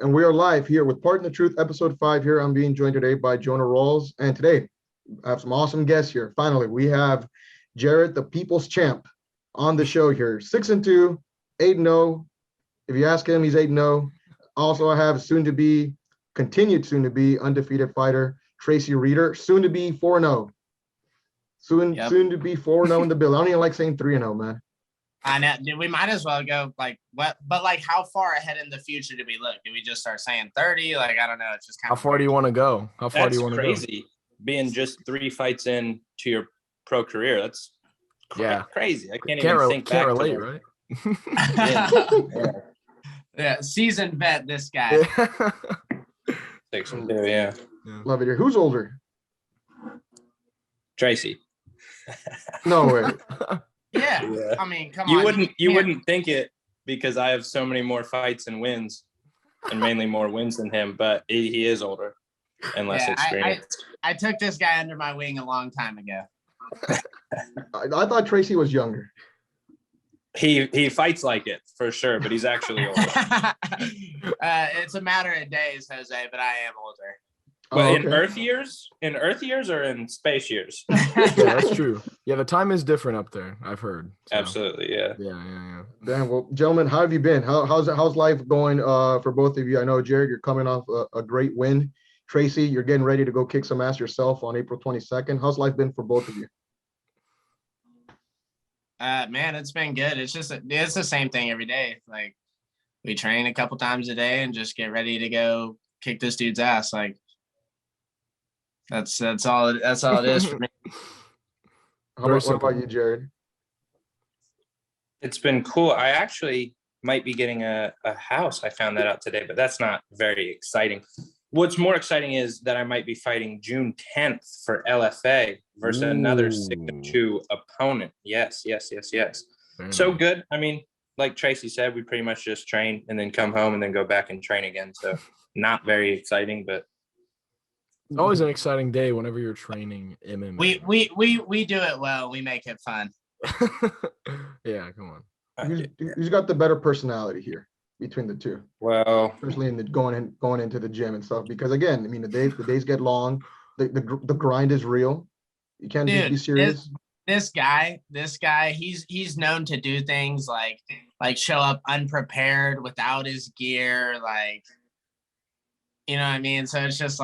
And we are live here with Part in the Truth, episode 5 here. I'm being joined today by Jonah Rawls. And today, I have some awesome guests here. Finally, we have Jared, the People's Champ, on the show here. 6-2, 8-0. If you ask him, he's 8-0. Also, I have continued soon to be undefeated fighter, Tracy Reeder, soon to be 4-0. Soon to be 4-0 in the bill. I don't even like saying 3-0, man. I know. We might as well go like what? But like, how far ahead in the future do we look? Do we just start saying 30? Like, I don't know. It's just kind How far do you want to go? How far do you want to go? That's crazy. Being just 3 fights in to your pro career, that's crazy. I can't even think back. Can't relate, right? Yeah, seasoned vet. This guy. 6-2, yeah. Love it here. Who's older? Tracy. No way. Yeah. I mean, come on. You wouldn't think it because I have so many more fights and wins, and mainly more wins than him. But he is older and less experienced. I took this guy under my wing a long time ago. I thought Tracy was younger. He fights like it for sure, but he's actually older. It's a matter of days, Jose, but I am older. Well, in Earth years or in space years? Yeah, that's true. Yeah, the time is different up there, I've heard. So. Absolutely, yeah. Yeah. Damn, well, gentlemen, how have you been? How's life going for both of you? I know, Jared, you're coming off a great win. Tracy, you're getting ready to go kick some ass yourself on April 22nd. How's life been for both of you? Man, it's been good. It's the same thing every day. Like, we train a couple times a day and just get ready to go kick this dude's ass. Like, that's all it is for me. What about you, Jared? It's been cool. I actually might be getting a house. I found that out today, but that's not very exciting. What's more exciting is that I might be fighting June 10th for LFA versus another 6-2 opponent. Yes. So good. I mean, like Tracy said, we pretty much just train and then come home and then go back and train again. So not very exciting, but it's always an exciting day whenever you're training MMA. We do it well. We make it fun. Yeah, come on. Who's got the better personality here between the two? Well, especially in the going into the gym and stuff. Because again, I mean, the days get long. The grind is real. You can't just be serious. This guy, he's known to do things like show up unprepared without his gear, like, you know what I mean? So it's just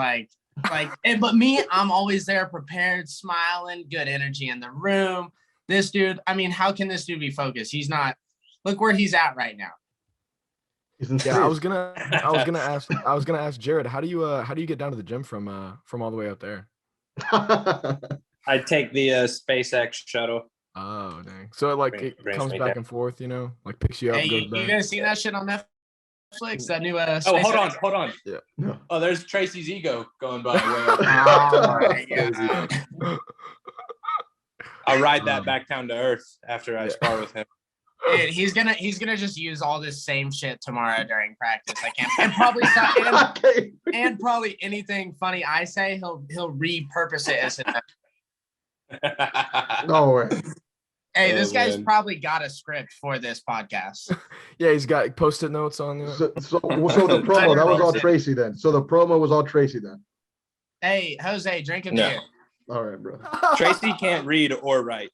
but me, I'm always there prepared, smiling, good energy in the room. This dude, I mean, how can this dude be focused? He's not. Look where he's at right now. Yeah, I was gonna ask Jared, how do you get down to the gym from all the way out there? I take the SpaceX shuttle. Oh dang! So it comes back and forth, like picks you up. Hey, you guys seen that shit on Netflix? That new SpaceX? Hold on. Yeah. Oh, there's Tracy's ego going by. I'll ride that back down to earth after I spar with him. Dude, he's gonna just use all this same shit tomorrow during practice. I can't, and probably anything funny I say, he'll repurpose it as No way. Hey, this guy's probably got a script for this podcast. Yeah, he's got Post-it notes on. So the promo that was all Tracy then. So the promo was all Tracy then. Hey, Jose, drink a beer. All right, bro. Tracy can't read or write.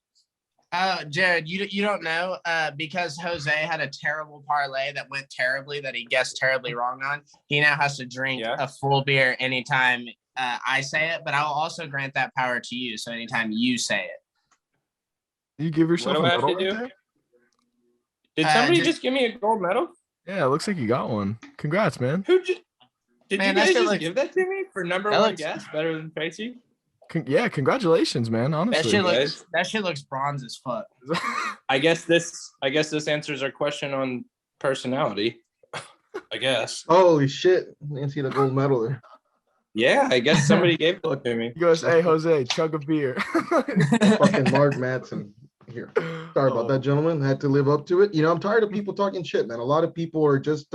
Jared, you don't know, because Jose had a terrible parlay that went terribly, that he guessed terribly wrong on. He now has to drink a full beer anytime I say it, but I'll also grant that power to you. So anytime you say it, you give yourself a medal right there? Did somebody just give me a gold medal? Yeah, it looks like you got one. Congrats, man. Did you guys just give that to me for number one guess? Better than Tracy? Yeah, congratulations, man. Honestly, that shit looks bronze as fuck. I guess this answers our question on personality. I guess. Holy shit! I didn't see the gold medal there. Yeah, I guess somebody gave it to me. He goes, "Hey, Jose, chug a beer." Fucking Mark Madsen here. Sorry about that, gentlemen. I had to live up to it. I'm tired of people talking shit, man. A lot of people are just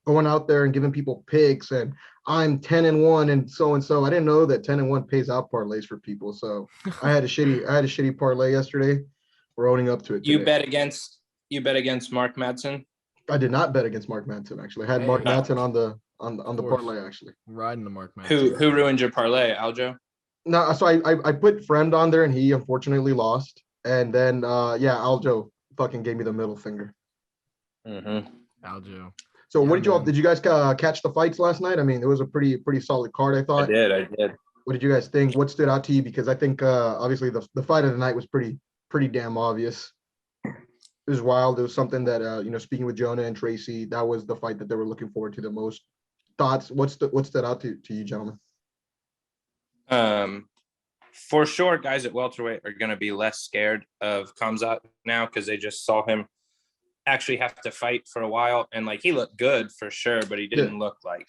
going out there and giving people picks and I'm 10-1 and so. I didn't know that 10-1 pays out parlays for people. So I had a shitty parlay yesterday. We're owning up to it today. You bet against Mark Madsen? I did not bet against Mark Manson. Actually, I had Mark Manson on the parlay. Actually, riding the Mark Manson. Who ruined your parlay, Aljo? No, so I put Friend on there, and he unfortunately lost. And then Aljo fucking gave me the middle finger. Mm-hmm. Aljo. So what did you guys catch the fights last night? I mean, it was a pretty solid card, I thought. I did. What did you guys think? What stood out to you? Because I think obviously the fight of the night was pretty damn obvious. It was wild. It was something that speaking with Jonah and Tracy, that was the fight that they were looking forward to the most. Thoughts? What stood out to you, gentlemen? For sure, guys at welterweight are going to be less scared of Khamzat now because they just saw him actually have to fight for a while, and like he looked good for sure, but he didn't look like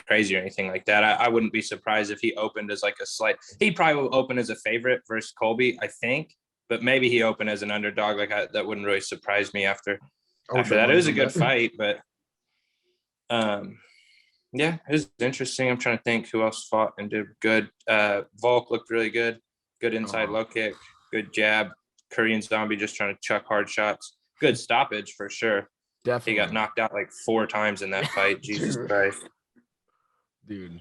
crazy or anything like that. I wouldn't be surprised if he opened as like a slight. He probably will open as a favorite versus Colby, I think, but maybe he opened as an underdog. That wouldn't really surprise me after that. It was a good fight, but yeah, it was interesting. I'm trying to think who else fought and did good. Volk looked really good. Good inside low kick, good jab. Korean Zombie just trying to chuck hard shots. Good stoppage for sure. Definitely. He got knocked out like 4 times in that fight. Jesus Christ. Dude.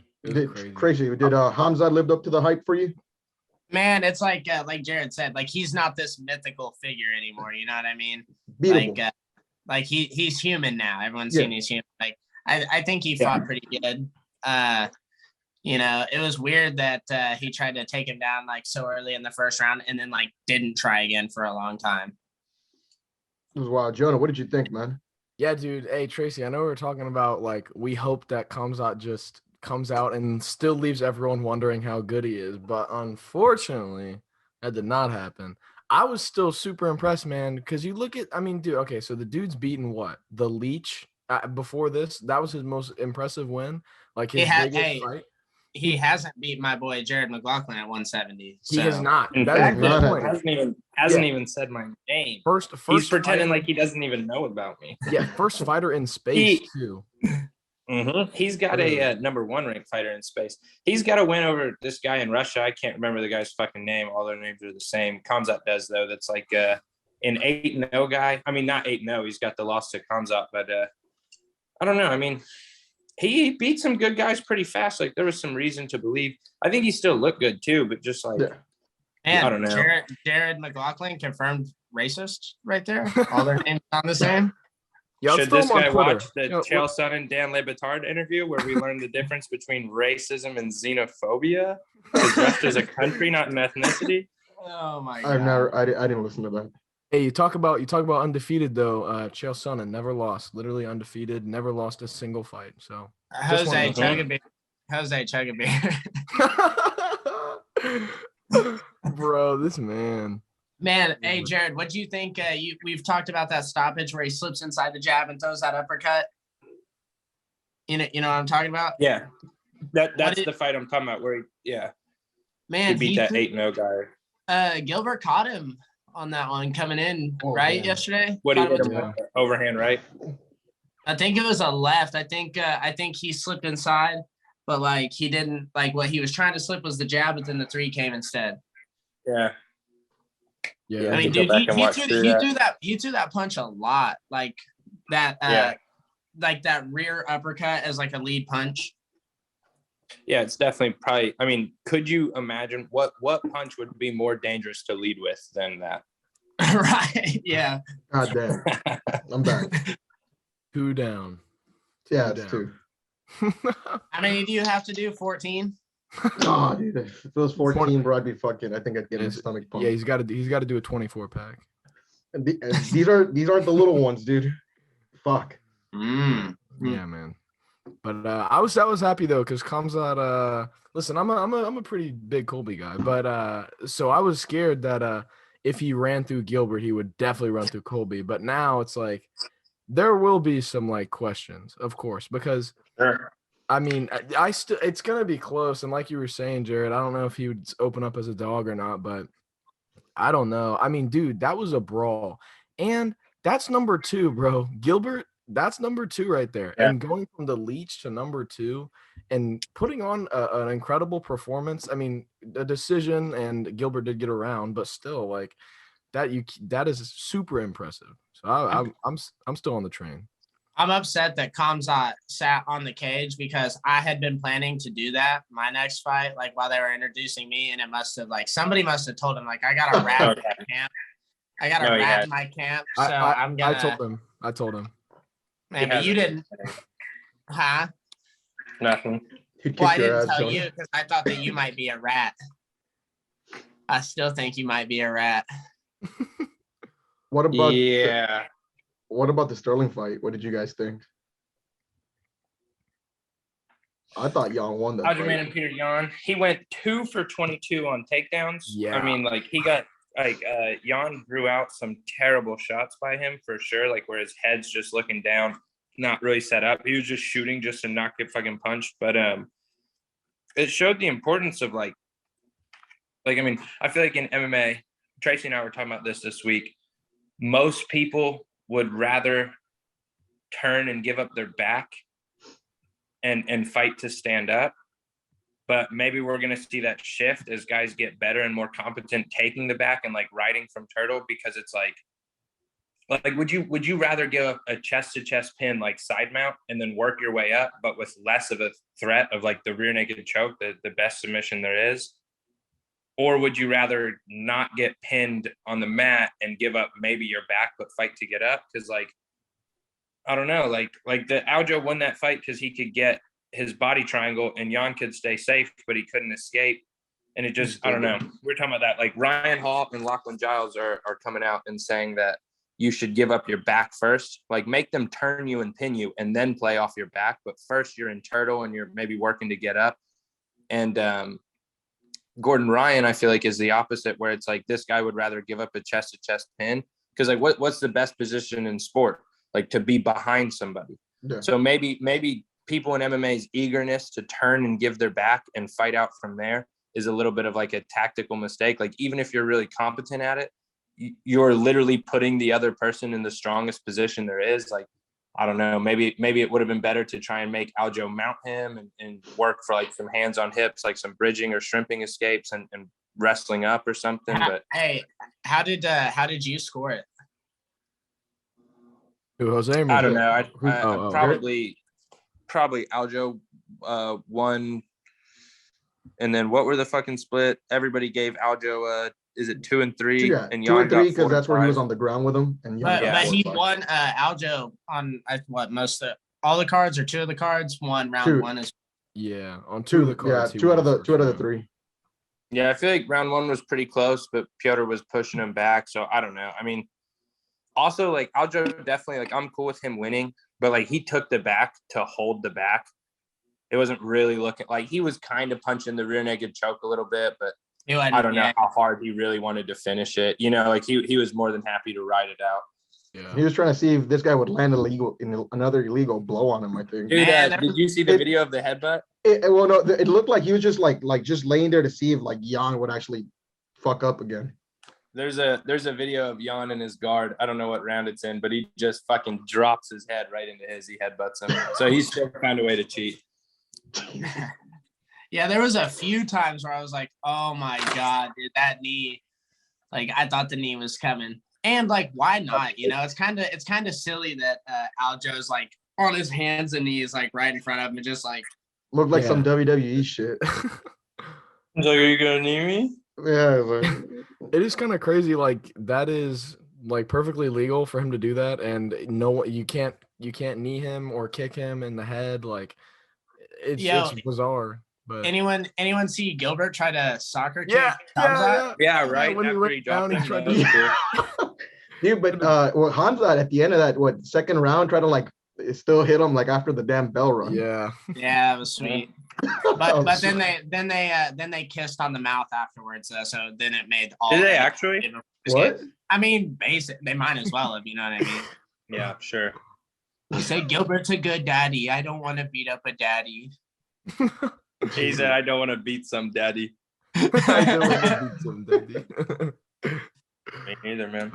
Crazy. Did Khamzat lived up to the hype for you? Man, it's like Jared said, like he's not this mythical figure anymore. You know what I mean? Beatable. Like he's human now. Everyone's seen he's human. Like I think he fought pretty good. It was weird that he tried to take him down like so early in the first round and then like didn't try again for a long time. It was wild. Jonah, what did you think, man? Yeah, dude. Hey, Tracy, I know we were talking about like we hope that Khamzat just comes out and still leaves everyone wondering how good he is, but unfortunately, that did not happen. I was still super impressed, man, because you look at, I mean, dude, okay, so the dude's beaten what? The Leech before this? That was his most impressive win? Like his biggest fight? He hasn't beat my boy Jared McLaughlin at 170. So. He has not. In fact, hasn't even said my name. First he's pretending like he doesn't even know about me. Yeah, first fighter in space too. Mm-hmm. He's got a number 1 ranked fighter in space. He's got a win over this guy in Russia. I can't remember the guy's fucking name. All their names are the same. Khamzat does though. That's like an 8-0 guy. I mean, not 8-0. He's got the loss to Khamzat, but I don't know. I mean, he beat some good guys pretty fast. Like there was some reason to believe. I think he still looked good too, but just like I don't know. Jared McLaughlin confirmed racist right there. All their names on the same. Should this guy watch the Chael Sonnen and Dan Le Batard interview where we learned the difference between racism and xenophobia? Because Russia's a country, not an ethnicity. Oh my god! I didn't listen to that. Hey, you talk about undefeated though. Chael Sonnen never lost, literally undefeated, never lost a single fight. So Jose Chugabeer. Bro, this man. Man, hey Jared, what do you think? We've talked about that stoppage where he slips inside the jab and throws that uppercut. You know what I'm talking about? Yeah, that's the fight I'm talking about. Where he beat that 8-0 guy. Gilbert caught him on that one coming in yesterday. What do you hit him overhand right? I think it was a left. I think he slipped inside, but like he didn't like what he was trying to slip was the jab, but then the 3 came instead. Yeah. Yeah, I mean, dude, he threw that punch a lot, like that, like that rear uppercut as like a lead punch. Yeah, it's definitely probably. I mean, could you imagine what punch would be more dangerous to lead with than that? Right. Yeah. God damn. I'm back. 2 down. Yeah, it's 2. How many do you have to do? 14. Oh, dude, if it was 14, bro, I'd be fucking. I think I'd get his stomach pumped. Yeah, he's got to do a 24 pack. And these aren't the little ones, dude. Fuck. Yeah, man. But I was happy though because Khamzat. Listen, I'm a pretty big Colby guy, but so I was scared that if he ran through Gilbert, he would definitely run through Colby. But now it's like there will be some like questions, of course, because. Sure. I mean, it's gonna be close, and like you were saying, Jared, I don't know if he would open up as a dog or not, but I don't know. I mean, dude, that was a brawl, and that's number 2, bro. Gilbert, that's number 2 right there, and going from the Leech to number 2, and putting on an incredible performance. I mean, a decision, and Gilbert did get around, but still, like, that is super impressive. So I'm still on the train. I'm upset that Kamzat sat on the cage because I had been planning to do that my next fight, like while they were introducing me, and it must have somebody must have told him like I got a rat in my camp. I got a rat in my camp, so I'm gonna. I told him. Man, but you didn't, huh? Nothing. Well, I didn't tell you because I thought that you might be a rat. I still think you might be a rat. What about what about the Sterling fight? What did you guys think? I thought Jan won that fight. Aljamain and Peter Yan. He went 2 for 22 on takedowns. Yeah. I mean, like he got Yan drew out some terrible shots by him for sure. Like where his head's just looking down, not really set up. He was just shooting just to not get fucking punched. But it showed the importance of like I mean, I feel like in MMA, Tracy and I were talking about this week. Most people would rather turn and give up their back and fight to stand up. But maybe we're going to see that shift as guys get better and more competent taking the back and like riding from turtle, because it's like would you rather give up a chest to chest pin like side mount and then work your way up, but with less of a threat of like the rear naked choke, the best submission there is? Or would you rather not get pinned on the mat and give up maybe your back, but fight to get up? Because like, I don't know, like the Aljo won that fight because he could get his body triangle and Jan could stay safe, but he couldn't escape. And it just, I don't know. We're talking about that. Like Ryan Hall and Lachlan Giles are coming out and saying that you should give up your back first. Like make them turn you and pin you and then play off your back. But first you're in turtle and you're maybe working to get up. And Gordon Ryan, I feel like, is the opposite, where it's like this guy would rather give up a chest to chest pin. Because like what's the best position in sport? Like to be behind somebody. Yeah. So maybe people in MMA's eagerness to turn and give their back and fight out from there is a little bit of like a tactical mistake. Like even if you're really competent at it, you're literally putting the other person in the strongest position there is. Like, I don't know, maybe it would have been better to try and make Aljo mount him and work for like some hands on hips, like some bridging or shrimping escapes and wrestling up or something. But hey, how did you score it? Who, Jose? I don't know. I probably Aljo won. And then what were the fucking split? Everybody gave Aljo is it 2 and 3? Yeah, and 2 and 3 because 4 that's where he was on the ground with him. And but he won Aljo on most of all the cards or 2 of the cards. Won round 1 is on 2 of the cards. Yeah, 2 out of the 3. Yeah, I feel like round 1 was pretty close, but Piotr was pushing him back. So I don't know. I mean, also like Aljo definitely, like I'm cool with him winning, but like he took the back to hold the back. It wasn't really looking like he was kind of punching the rear naked choke a little bit, but I don't know how hard he really wanted to finish it. You know, like he was more than happy to ride it out. Yeah. He was trying to see if this guy would land another illegal blow on him, I think. Dude, did you see the video of the headbutt? Well, no, it looked like he was just like just laying there to see if like Jan would actually fuck up again. There's a video of Jan in his guard. I don't know what round it's in, but he just fucking drops his head right into his. He headbutts him. So he's still found a way to cheat. Yeah, there was a few times where I was like, oh my God, dude, that knee, like I thought the knee was coming. And like, why not? You know, it's kind of silly that Aljo's like on his hands and knees, like right in front of him, and just like looked like some WWE shit. He's like, are you gonna knee me? Yeah, it is kind of crazy. Like that is like perfectly legal for him to do that, and no, you can't knee him or kick him in the head. Like it's bizarre. But anyone see Gilbert try to soccer kick? Yeah, right. When after he tried to. Dude, but Hamzat at the end of that second round tried to like still hit him like after the damn bell run. Yeah, that was sweet. But then they kissed on the mouth afterwards. So then it made all. Did they actually? What? I mean, they might as well have. You know what I mean? Yeah, sure. He said Gilbert's a good daddy. I don't want to beat up a daddy. He said, I don't want to beat some daddy. I don't want to beat some daddy. Me neither, man.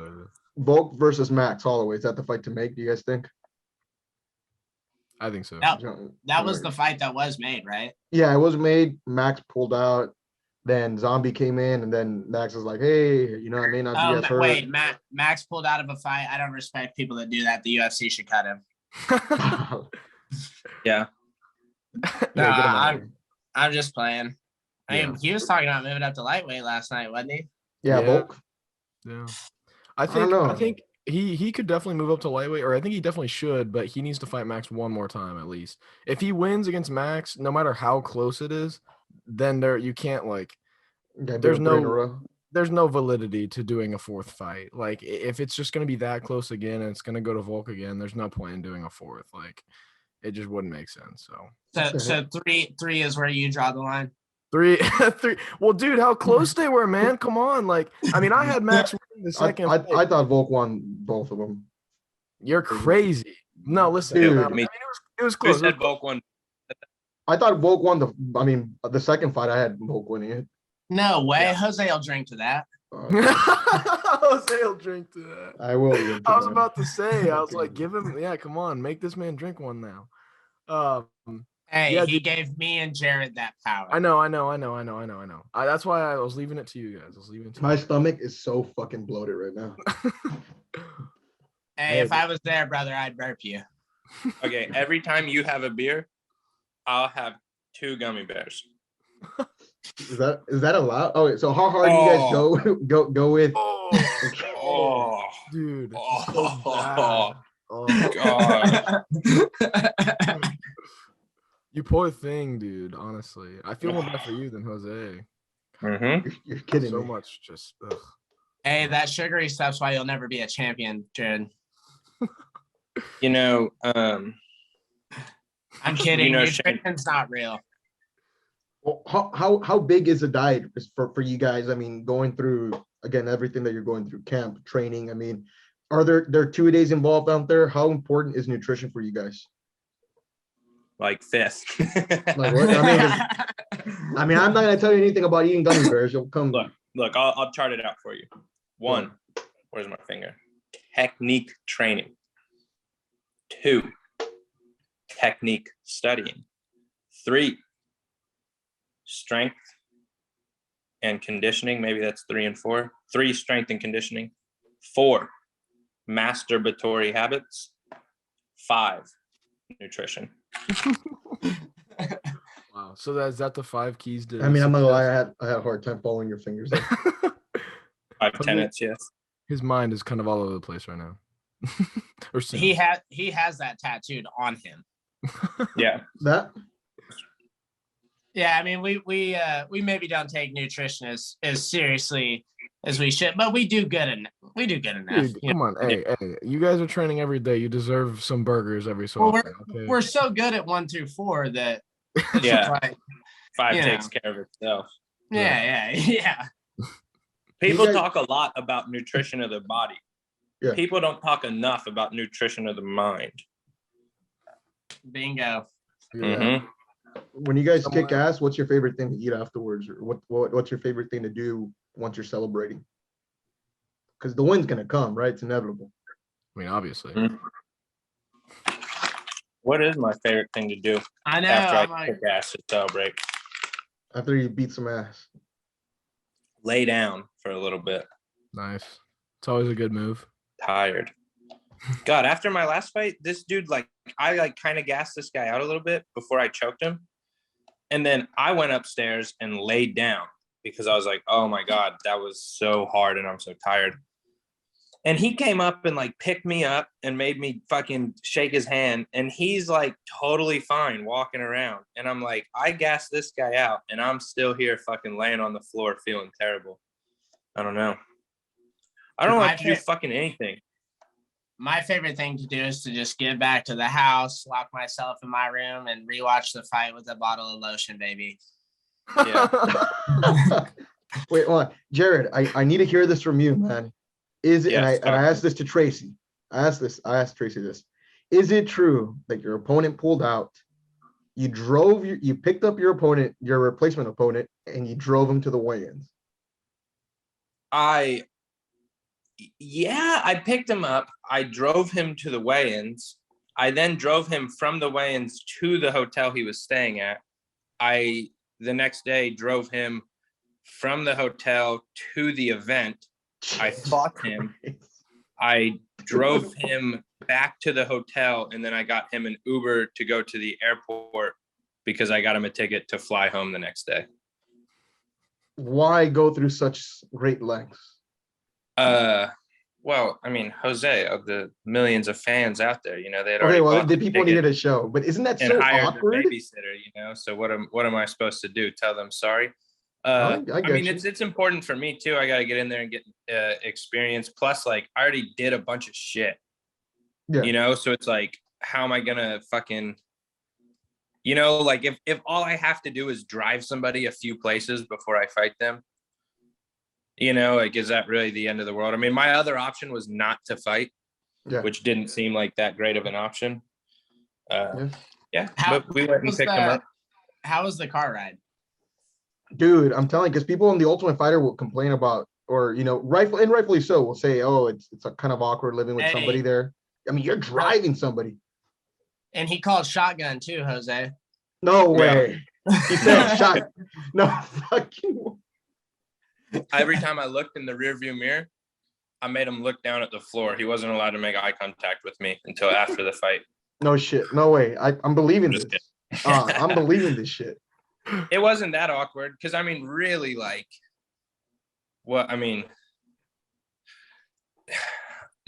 Volk versus Max Holloway. Is that the fight to make, do you guys think? I think so. That was the fight that was made, right? Yeah, it was made. Max pulled out. Then Zombie came in, and then Max was like, "Hey, I may not be as hurt." Wait, Max pulled out of a fight. I don't respect people that do that. The UFC should cut him. Yeah. Yeah, get him out of here. I'm just playing. I mean, Yeah. he was talking about moving up to lightweight last night, wasn't he? Yeah, Yeah. bulk. Yeah. I don't know. I think he could definitely move up to lightweight, or I think he definitely should, but he needs to fight Max one more time at least. If he wins against Max, no matter how close it is, then you can't Yeah, there's do it 3 in a no row. there's no validity to doing a fourth fight. Like if it's just gonna be that close again and it's gonna go to Volk again, there's no point in doing a fourth. Like it just wouldn't make sense. So three is where you draw the line. Three. Well, dude, how close they were, man. Come on. Like, I mean, I had Max winning the second. I thought Volk won both of them. You're crazy. No, listen. Dude. I mean, it was Who close. said Volk won? I thought Volk won the second fight. I had Volk winning it. No way. Yeah. Jose will drink to that. Jose will drink to that. I will. I was about to say, I was like, give him, yeah, come on, make this man drink one now. Hey, Yeah, he dude. gave me and Jared that power. I know. That's why I was leaving it to you guys. My stomach is so fucking bloated right now. Hey, if I was there, brother, I'd burp you. Okay, every time you have a beer, I'll have 2 gummy bears. Is that allowed? Oh, wait, so how hard do you guys go with? Oh, Dude. oh, Oh, God. you poor thing, dude. Honestly, I feel more bad for you than Jose. Mm-hmm. You're kidding So me. much, just. Ugh. Hey, that sugary stuff's why you'll never be a champion, Jared. You know, I'm kidding. Shane- Nutrition's not real. Well, how big is the diet for you guys? I mean, going through again everything that you're going through, camp, training. I mean, are there 2 days involved out there? How important is nutrition for you guys? like 5th. Like what? I mean, I'm not gonna tell you anything about eating gummy bears. You'll come. Look, I'll chart it out for you. 1, where's my finger? Technique training. 2, technique studying. 3, strength and conditioning. Maybe that's 3 and 4. 3, strength and conditioning. 4, masturbatory habits. 5, nutrition. Wow. So is that the 5 keys to? I mean, I'm not gonna lie. I had a hard time following your fingers. 5 tenets, yes. His mind is kind of all over the place right now. Or soon. He has that tattooed on him. Yeah. That Yeah, I mean, we maybe don't take nutrition as seriously as we should, but we do good enough. Dude, come on, hey, you guys are training every day. You deserve some burgers every so Well, often. Okay? we're so good at 1 through 4 that it's Yeah. just like, 5 you takes know. care of itself. yeah. People You guys- talk a lot about nutrition of the body. Yeah. People don't talk enough about nutrition of the mind. Bingo. Yeah. Mhm. when you guys kick Somewhere- ass, what's your favorite thing to eat afterwards, or what's your favorite thing to do once you're celebrating? Because the win's gonna come, right? It's inevitable. I mean, obviously. Mhm. What is my favorite thing to do I know. after I'm I like, kick ass to celebrate? After you beat some ass. Lay down for a little bit. Nice. It's always a good move. Tired. God, after my last fight, this dude, I kind of gassed this guy out a little bit before I choked him. And then I went upstairs and laid down because I was like, oh my God, that was so hard and I'm so tired. And he came up and picked me up and made me fucking shake his hand. And he's totally fine walking around. And I'm like, I gassed this guy out and I'm still here fucking laying on the floor feeling terrible. I don't know. I don't like to do fucking anything. my favorite thing to do is to just get back to the house, lock myself in my room, and rewatch the fight with a bottle of lotion, baby. Yeah. Wait, hold on. Jared, I need to hear this from you, man. Is it, Yes, and I asked this to Tracy. I asked Tracy this. Is it true that your opponent pulled out, you picked up your replacement opponent, and you drove him to the weigh-ins? I picked him up. I drove him to the weigh-ins. I then drove him from the weigh-ins to the hotel he was staying at. The next day drove him from the hotel to the event. I fought him. I drove him back to the hotel, and then I got him an Uber to go to the airport because I got him a ticket to fly home the next day. Why go through such great lengths? Well, I mean, Jose, of the millions of fans out there, you know, they'd already Okay, well, bought the the people ticket needed a show, but isn't that and so hired awkward? the babysitter, you know. So what am I supposed to do? Tell them sorry? I I get mean, you. it's important for me too. I got to get in there and get experience. Plus, like, I already did a bunch of shit, Yeah. you know. So it's like, how am I gonna fucking, you know, like if all I have to do is drive somebody a few places before I fight them, you know, like, is that really the end of the world? I mean, my other option was not to fight, Yeah. which didn't seem like that great of an option. Yeah, How but we went and was picked him up. How was the car ride? Dude, I'm telling you, because people in the Ultimate Fighter will complain about, or rightfully so, will say, "Oh, it's a kind of awkward living with somebody Hey. there." I mean, you're driving somebody. And he called shotgun too, Jose. No Yeah. way. He said, "Shot." No fucking. Every time I looked in the rearview mirror, I made him look down at the floor. He wasn't allowed to make eye contact with me until after the fight. No shit. No way. I'm believing Just this. I'm believing this shit. It wasn't that awkward because, I mean, really, like, what, I mean,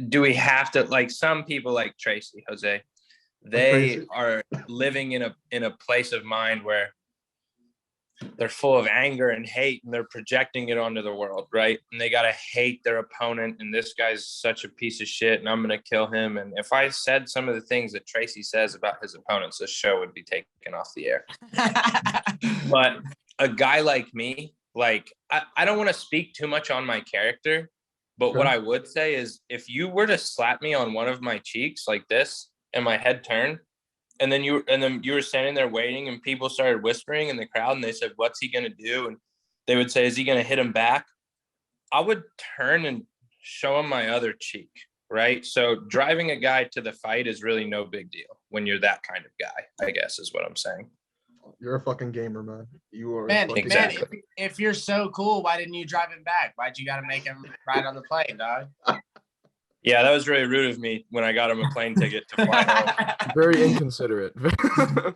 do we have to, like, some people like Tracy, Jose, they Tracy. are living in a place of mind where they're full of anger and hate, and they're projecting it onto the world, right? And they got to hate their opponent, and this guy's such a piece of shit, and I'm going to kill him. And if I said some of the things that Tracy says about his opponents, this show would be taken off the air. But a guy like me, like, I don't want to speak too much on my character, but what I would say is, if you were to slap me on one of my cheeks like this and my head turned, and then you were standing there waiting, and people started whispering in the crowd, and they said, "What's he gonna do?" And they would say, "Is he gonna hit him back?" I would turn and show him my other cheek, right? So driving a guy to the fight is really no big deal when you're that kind of guy, I guess is what I'm saying. You're a fucking gamer, man. You are. Man, Exactly. if you're so cool, why didn't you drive him back? Why'd you got to make him ride on the plane, dog? Yeah, that was really rude of me when I got him a plane ticket to fly home. Very inconsiderate.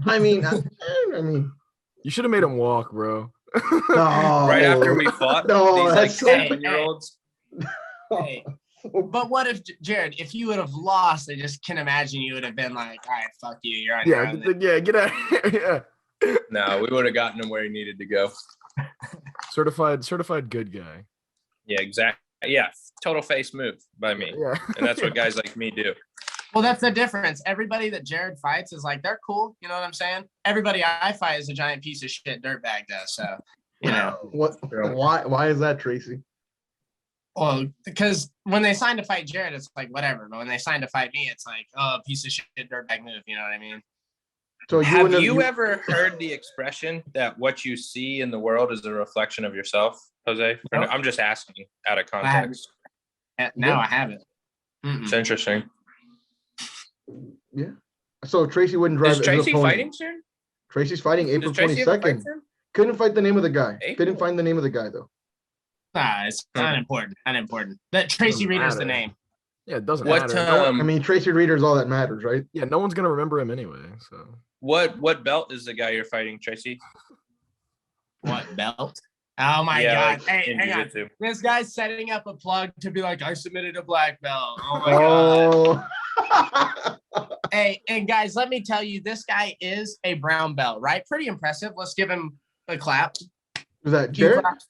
I mean, You should have made him walk, bro. no. Right after we fought, No, these like that's so- 7-year-olds. Hey, but what if, Jared, if you would have lost, I just can imagine you would have been like, all right, fuck you, you're on your own. Get out of here. Yeah. No, we would have gotten him where he needed to go. Certified good guy. Yeah, exactly. Yeah, total face move by me. Yeah. And that's what guys like me do. Well, that's the difference. Everybody that Jared fights is like, they're cool. You know what I'm saying? Everybody I fight is a giant piece of shit dirtbag, though. So, you know. What? Why is that, Tracy? Well, because when they sign to fight Jared, it's like, whatever. But when they sign to fight me, it's like, oh, piece of shit dirtbag move. You know what I mean? So Have you ever heard the expression that what you see in the world is a reflection of yourself, Jose? No. I'm just asking out of context. No, I haven't. Mm-mm. It's interesting. Yeah. So Tracy wouldn't drive. Is his Tracy opponent. fighting soon? Tracy's fighting April Does Tracy have a fight 22nd. soon? Couldn't find the name of the guy. April. Couldn't find the name of the guy though. Nah, it's not important. Not important. That Tracy Doesn't Reeder's the matter. name. Yeah, it doesn't What matter. I mean, Tracy Reeder is all that matters, right? Yeah, no one's gonna remember him anyway. So what belt is the guy you're fighting, Tracy? What belt? Oh my Yeah, god! like Hey, in hang on. jiu-jitsu. This guy's setting up a plug to be like, I submitted a black belt. Oh my god! Oh. Hey, and guys, let me tell you, this guy is a brown belt, right? Pretty impressive. Let's give him a clap. Was that Few Jared? claps.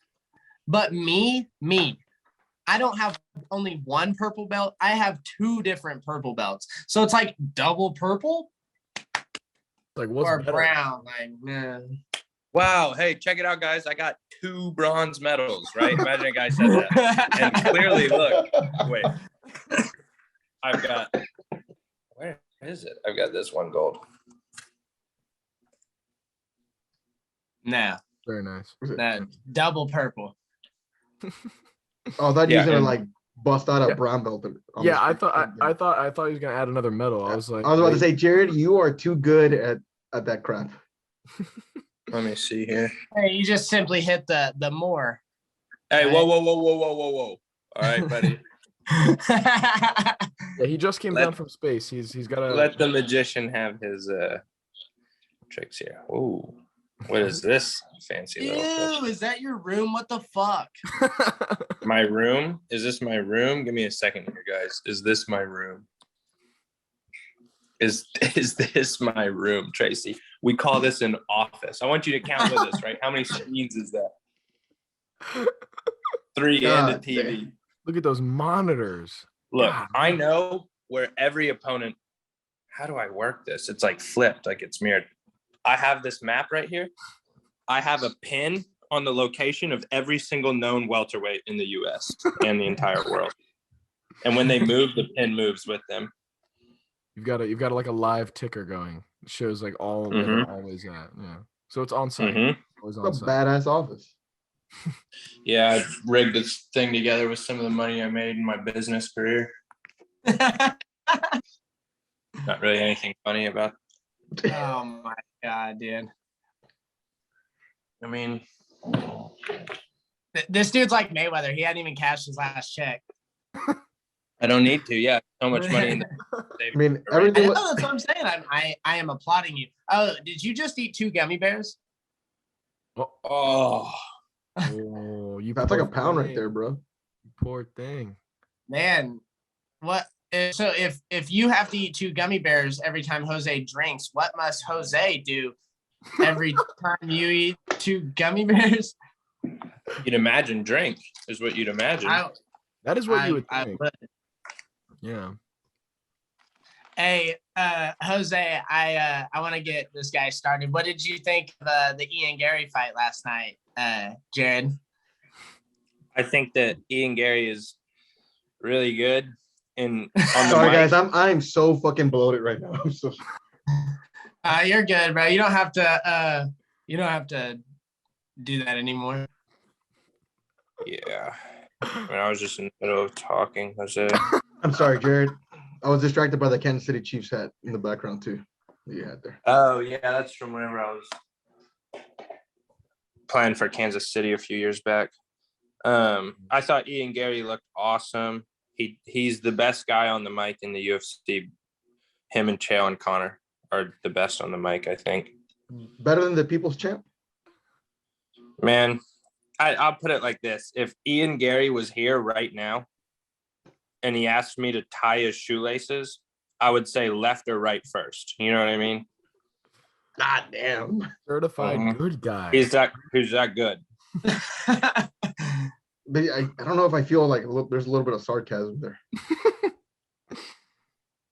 But me, I don't have only one purple belt. I have 2 different purple belts. So it's like double purple like, what's or better? brown. Like, man. Wow. Hey, check it out, guys. I got 2 bronze medals, right? Imagine a guy said that. And clearly, look, wait. I've got, where is it? I've got this one gold. No, Very nice. no, double purple. Oh, that Yeah, he's gonna and- like bust out a Yeah. brown belt. Yeah, I thought he was gonna add another medal. I was like, I was about to wait. say, Jared, you are too good at that crap. Let me see here. Hey, you just simply hit the more. Hey, Right. whoa. All right, buddy. Yeah, he just came down from space. He's got a Let the magician have his tricks here. Ooh, what is this fancy little fish? Ew, is that your room? What the fuck? My room? Is this my room? Give me a second here, guys. Is this my room? Is this my room, Tracy? We call this an office. I want you to count with us, right? How many screens is that? 3 and a TV. Look at those monitors. Look, God. I know where every opponent. How do I work this? It's like flipped, like it's mirrored. I have this map right here. I have a pin on the location of every single known welterweight in the U.S. and the entire world. And when they move, the pin moves with them. You've got like a live ticker going. It shows like all where they're always at. Yeah. So it's on site. Always on It's a site. badass office. Yeah, I rigged this thing together with some of the money I made in my business career. Not really anything funny about. Oh my god, dude. I mean, This dude's like Mayweather. He hadn't even cashed his last check. I don't need to. Yeah, so much money in the. I mean, I everything. know, that's what I'm saying. I am applauding you. Oh, did you just eat 2 gummy bears? Oh, Oh, you That's like a poor pound right thing. there, bro. You poor thing. Man, what? So if you have to eat 2 gummy bears every time Jose drinks, what must Jose do every time you eat 2 gummy bears? you'd imagine drink is what you'd imagine. That is what you would I think. would. Yeah. Hey, Jose, I want to get this guy started. What did you think of the Ian Gary fight last night, Jared? I think that Ian Gary is really good. On the Sorry, mic. guys. I'm so fucking bloated right now. I'm so. You're good, bro. You don't have to. You don't have to do that anymore. Yeah. I mean, I was just in the middle of talking. I'm sorry, Jared. I was distracted by the Kansas City Chiefs hat in the background too. That you had there. Oh yeah, that's from whenever I was playing for Kansas City a few years back. I thought Ian Gary looked awesome. He's the best guy on the mic in the UFC. Him and Chael and Connor are the best on the mic, I think. Better than the People's Champ. Man, I'll put it like this. If Ian Gary was here right now and he asked me to tie his shoelaces, I would say left or right first. You know what I mean? God damn. Certified good guy. He's that good. But I don't know if I feel like there's a little bit of sarcasm there.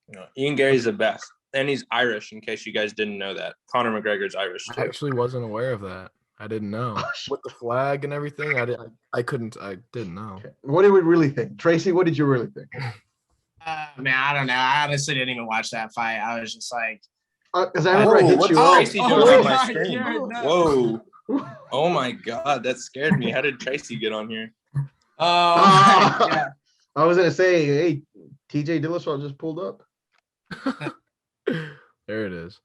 No, Ian Gary's the best. And he's Irish, in case you guys didn't know that. Conor McGregor's Irish too. I actually wasn't aware of that. I didn't know. With the flag and everything, I didn't know. Okay. What did we really think? Tracy, what did you really think? Man, I don't know. I honestly didn't even watch that fight. I was just like, Because I remember I hit what's you up. Tracy doing Oh on my my screen? God, no. Whoa. Oh my God, that scared me. How did Tracy get on here? oh my God. I was gonna say, hey, TJ Dillashaw just pulled up. There it is.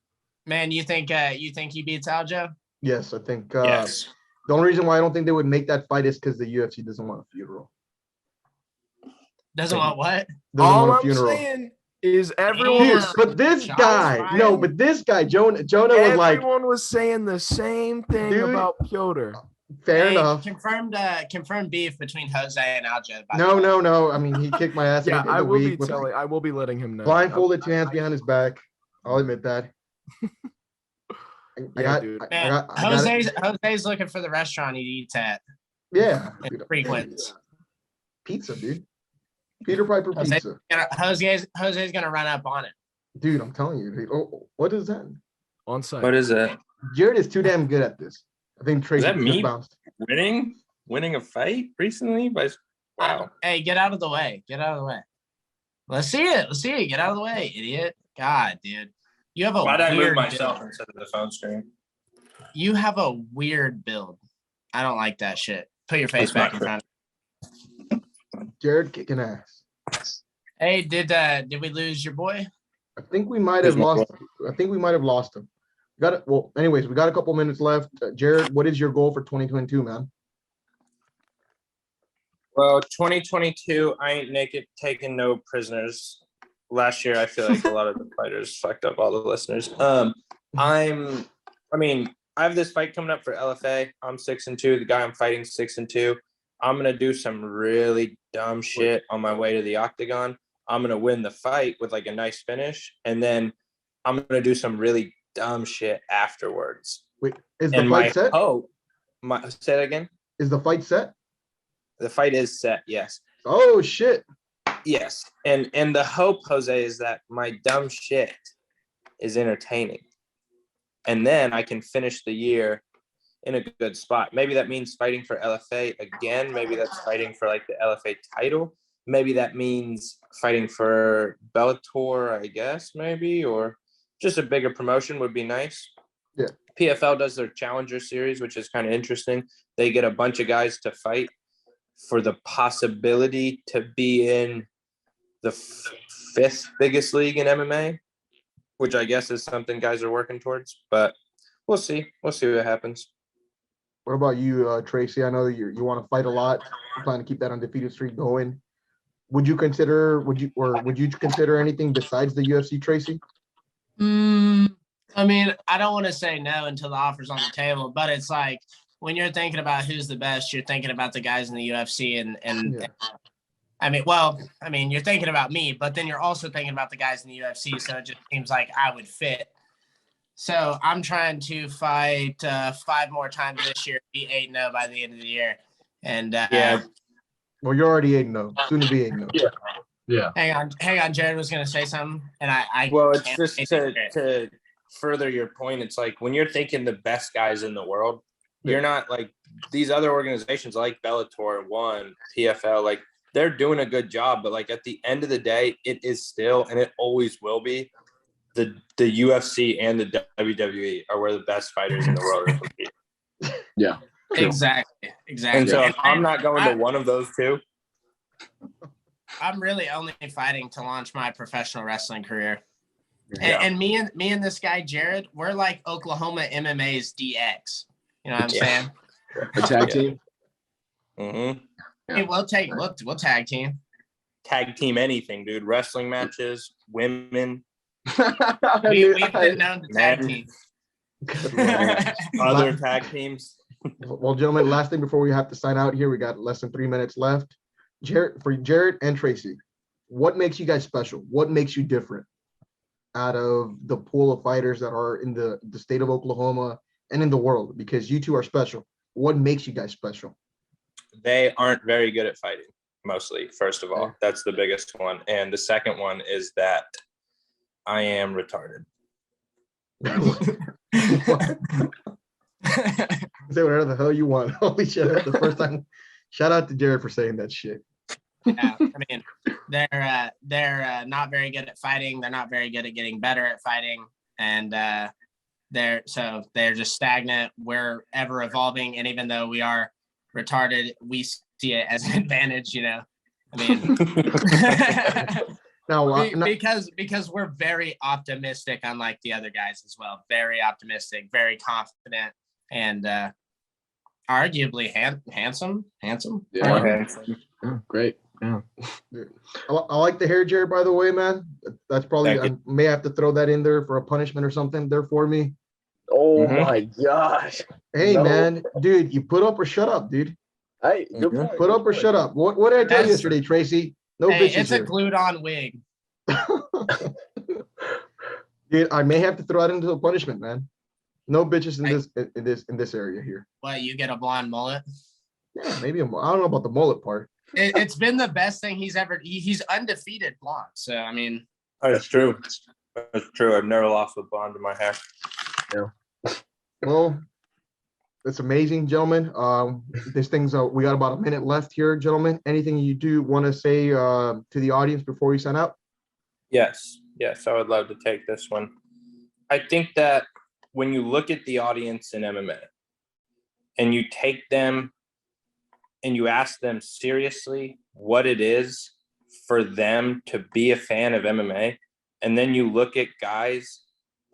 Man, you think he beats Aljo? Yes, I think. Yes. The only reason why I don't think they would make that fight is because the UFC doesn't want a funeral. Doesn't want what? Doesn't All want a I'm funeral. saying is everyone Damn. was But this Shots guy, fired. no, but this guy, Jonah was like, everyone was saying the same thing Dude. about Piotr. fair Hey, enough. Confirmed beef between Jose and Aljo. by the No, way. no. I mean, he kicked my ass. Yeah, at the end I of the will be week with I will be letting him know. blindfolded, 2 hands behind his back. I'll admit that. Dude. Man, Jose's looking for the restaurant he eats at. Yeah. and Dude, frequents. pizza, dude. Peter Piper Jose- pizza. Jose's gonna run up on it. Dude, I'm telling you. Dude. Oh, what is that? On site. What is that? Jared is too damn good at this. I think Tracy that just me? bounced. Winning a fight recently? Wow. Hey, get out of the way. Get out of the way. Let's see it. Get out of the way, idiot. God, dude. You have a Why'd I move weird myself build. instead of the phone screen? You have a weird build. I don't like that shit. Put your face That's back not in front. Jared kicking ass. Hey, did we lose your boy? I think we might have lost. I think we might have lost him. got it. Well, anyways, we got a couple minutes left. Jared, what is your goal for 2022, man? Well, 2022, I ain't naked, taking no prisoners. Last year, I feel like a lot of the fighters fucked up all the listeners. I have this fight coming up for LFA. I'm 6-2. The guy I'm fighting 6-2. I'm gonna do some really dumb shit on my way to the octagon. I'm gonna win the fight with like a nice finish, and then I'm gonna do some really dumb shit afterwards. Wait, is the And fight set? Say it again. Is the fight set? The fight is set. Yes. Oh shit. Yes. And the hope, Jose, is that my dumb shit is entertaining. And then I can finish the year in a good spot. Maybe that means fighting for LFA again. Maybe that's fighting for like the LFA title. Maybe that means fighting for Bellator, I guess, maybe, or just a bigger promotion would be nice. Yeah. PFL does their Challenger series, which is kind of interesting. They get a bunch of guys to fight for the possibility to be in the fifth biggest league in MMA, which I guess is something guys are working towards, but we'll see. We'll see what happens. What about you, Tracy? I know you want to fight a lot. You plan to keep that undefeated streak going. Would you consider anything besides the UFC, Tracy? I mean, I don't want to say no until the offer's on the table, but it's like when you're thinking about who's the best, you're thinking about the guys in the UFC and you're thinking about me, but then you're also thinking about the guys in the UFC. So it just seems like I would fit. So I'm trying to fight 5 more times this year, be 8-0 by the end of the year. And Yeah. Well, you're already 8-0, soon to be 8-0. Yeah. Hang on. Jared was going to say something, and Well, it's just to further your point. It's like when you're thinking the best guys in the world, you're not like these other organizations like Bellator, One, PFL, like they're doing a good job, but like at the end of the day, it is still, and it always will be, the UFC and the WWE are where the best fighters in the world are competing. Yeah. Exactly. And so if I'm not going to one of those two, I'm really only fighting to launch my professional wrestling career. Yeah. And me and this guy Jared, we're like Oklahoma MMA's DX. You know what I'm saying? A tag team. Mm-hmm. Hey, we'll tag team. Tag team anything, dude. Wrestling matches, women. We've been known to tag team. Other tag teams. Well, gentlemen, last thing before we have to sign out here, we got less than 3 minutes left. Jared and Tracy, what makes you guys special? What makes you different out of the pool of fighters that are in the state of Oklahoma and in the world? Because you two are special. What makes you guys special? They aren't very good at fighting, mostly, first of all. That's the biggest one. And the second one is that I am retarded. Say whatever the hell you want. Holy shit, that's the first time. Shout out to Jared for saying that shit. Yeah, I mean, they're not very good at fighting. They're not very good at getting better at fighting, and they're just stagnant. We're ever evolving, and even though we are retarded, we see it as an advantage. You know, I mean, because we're very optimistic, unlike the other guys as well. Very optimistic, very confident, and arguably handsome. Yeah. Handsome. Oh, great. Yeah. I like the hair, Jared, by the way, man. That's probably, I may have to throw that in there for a punishment or something there for me. Oh my gosh. Hey, man, dude, you put up or shut up, dude. Hey, good point. Put up or shut up. What did I tell you yesterday, Tracy? No bitches it's here. a glued-on wig. Dude, I may have to throw that into a punishment, man. No bitches in this area here. What, you get a blonde mullet? Yeah, maybe I don't know about the mullet part. It's been the best thing he's undefeated blonde. So I mean, That's true. That's true. I've never lost a blonde in my hair. Yeah. Well, it's amazing, gentlemen. This thing's we got about a minute left here, gentlemen. Anything you do want to say to the audience before we sign out? Yes, I would love to take this one. I think that when you look at the audience in MMA and you take them and you ask them seriously what it is for them to be a fan of MMA, and then you look at guys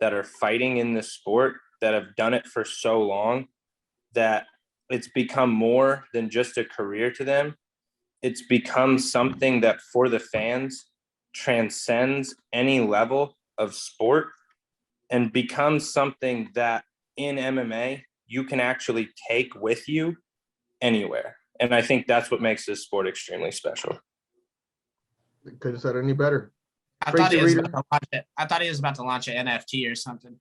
that are fighting in the sport that have done it for so long that it's become more than just a career to them. It's become something that for the fans transcends any level of sport and becomes something that in MMA you can actually take with you anywhere. And I think that's what makes this sport extremely special. Couldn't have said it any better. I Tracy thought he was Reeder. about to launch it. I thought he was about to launch an NFT or something.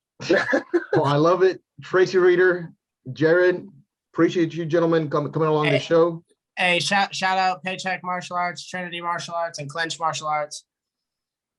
Well, I love it. Tracy Reeder, Jared, appreciate you gentlemen coming along the show. Hey, shout out Paycheck Martial Arts, Trinity Martial Arts, and Clinch Martial Arts.